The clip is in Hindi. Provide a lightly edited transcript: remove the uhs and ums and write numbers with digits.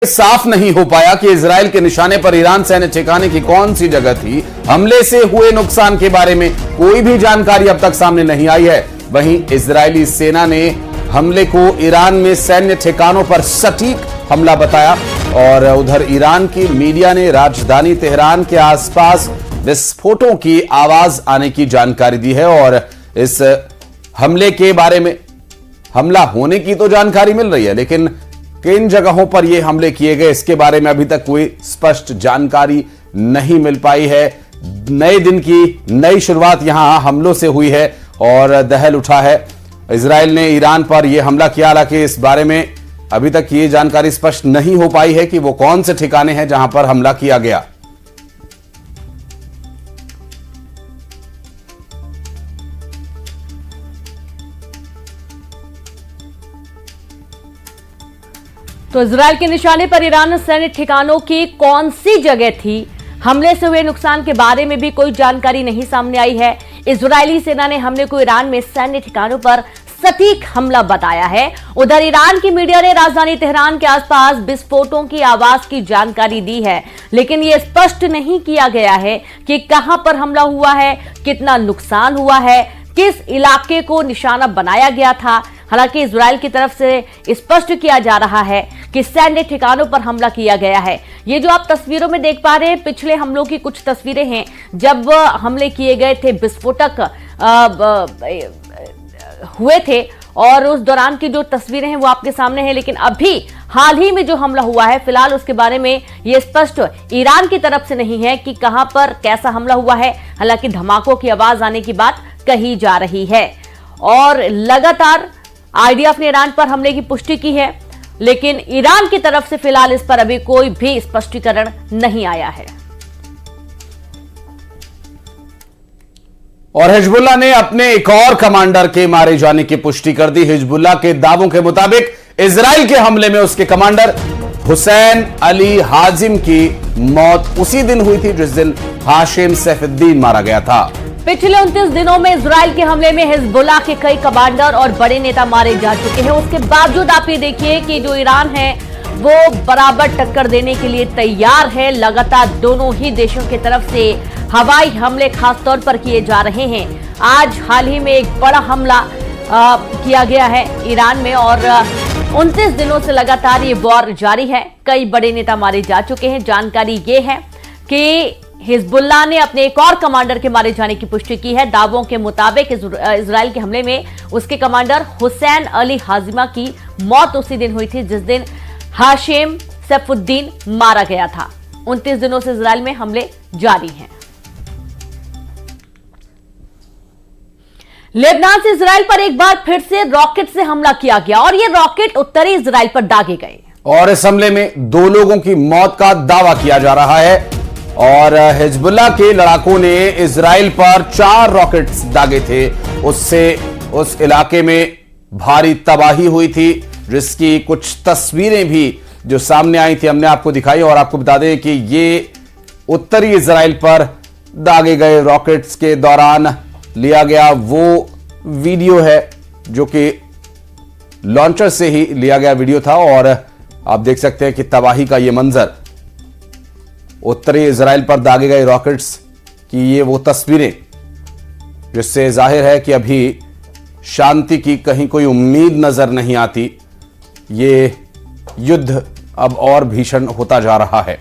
साफ नहीं हो पाया कि इजराइल के निशाने पर ईरान सैन्य ठिकाने की कौन सी जगह थी। हमले से हुए नुकसान के बारे में कोई भी जानकारी अब तक सामने नहीं आई है। वहीं इजरायली सेना ने हमले को ईरान में सैन्य ठिकानों पर सटीक हमला बताया और उधर ईरान की मीडिया ने राजधानी तेहरान के आसपास विस्फोटों की आवाज आने की जानकारी दी है और इस हमले के बारे में हमला होने की तो जानकारी मिल रही है, लेकिन किन जगहों पर यह हमले किए गए इसके बारे में अभी तक कोई स्पष्ट जानकारी नहीं मिल पाई है। नए दिन की नई शुरुआत यहां हमलों से हुई है और दहल उठा है। इजराइल ने ईरान पर यह हमला किया, हालांकि इस बारे में अभी तक ये जानकारी स्पष्ट नहीं हो पाई है कि वो कौन से ठिकाने हैं जहां पर हमला किया गया। तो इजराइल के निशाने पर ईरान सैन्य ठिकानों की कौन सी जगह थी, हमले से हुए नुकसान के बारे में भी कोई जानकारी नहीं सामने आई है। इजरायली सेना ने हमले को ईरान में सैन्य ठिकानों पर सटीक हमला बताया है। उधर ईरान की मीडिया ने राजधानी तेहरान के आसपास विस्फोटों की आवाज की जानकारी दी है, लेकिन यह स्पष्ट नहीं किया गया है कि कहां पर हमला हुआ है, कितना नुकसान हुआ है, किस इलाके को निशाना बनाया गया था। हालांकि इजराइल की तरफ से स्पष्ट किया जा रहा है कि सैन्य ठिकानों पर हमला किया गया है। ये जो आप तस्वीरों में देख पा रहे हैं, पिछले हमलों की कुछ तस्वीरें हैं जब हमले किए गए थे, विस्फोटक हुए थे और उस दौरान की जो तस्वीरें हैं वो आपके सामने हैं। लेकिन अभी हाल ही में जो हमला हुआ है, फिलहाल उसके बारे में ये स्पष्ट ईरान की तरफ से नहीं है कि कहां पर कैसा हमला हुआ है। हालांकि धमाकों की आवाज आने की बात कही जा रही है और लगातार आईडीएफ ने ईरान पर हमले की पुष्टि की है, लेकिन ईरान की तरफ से फिलहाल इस पर अभी कोई भी स्पष्टीकरण नहीं आया है। और हिजबुल्लाह ने अपने एक और कमांडर के मारे जाने की पुष्टि कर दी। हिजबुल्लाह के दावों के मुताबिक इजराइल के हमले में उसके कमांडर हुसैन अली हाजिम की मौत उसी दिन हुई थी जिस दिन हाशिम सैफुद्दीन मारा गया था। पिछले 29 दिनों में इजराइल के हमले में हिजबुल्लाह के कई कमांडर और बड़े नेता मारे जा चुके हैं। उसके बावजूद आप ये देखिए कि जो ईरान है वो बराबर टक्कर देने के लिए तैयार है। लगातार दोनों ही देशों की तरफ से हवाई हमले खास तौर पर किए जा रहे हैं। आज हाल ही में एक बड़ा हमला किया गया है ईरान में और 29 दिनों से लगातार ये वॉर जारी है। कई बड़े नेता मारे जा चुके हैं। जानकारी ये है कि हिजबुल्लाह ने अपने एक और कमांडर के मारे जाने की पुष्टि की है। दावों के मुताबिक इजराइल के हमले में उसके कमांडर हुसैन अली हाजिमा की मौत उसी दिन हुई थी जिस दिन हाशिम सैफुद्दीन मारा गया था। 29 दिनों से इजराइल में हमले जारी हैं। लेबनान से इजराइल पर एक बार फिर से रॉकेट से हमला किया गया और ये रॉकेट उत्तरी इजराइल पर दागे गए और इस हमले में 2 लोगों की मौत का दावा किया जा रहा है और हिजबुल्लाह के लड़ाकों ने इजराइल पर 4 रॉकेट्स दागे थे। उससे उस इलाके में भारी तबाही हुई थी, जिसकी कुछ तस्वीरें भी जो सामने आई थी हमने आपको दिखाई। और आपको बता दें कि ये उत्तरी इजराइल पर दागे गए रॉकेट्स के दौरान लिया गया वो वीडियो है जो कि लॉन्चर से ही लिया गया वीडियो था और आप देख सकते हैं कि तबाही का ये मंजर, उत्तरी इजराइल पर दागे गए रॉकेट्स की ये वो तस्वीरें, जिससे जाहिर है कि अभी शांति की कहीं कोई उम्मीद नजर नहीं आती। ये युद्ध अब और भीषण होता जा रहा है।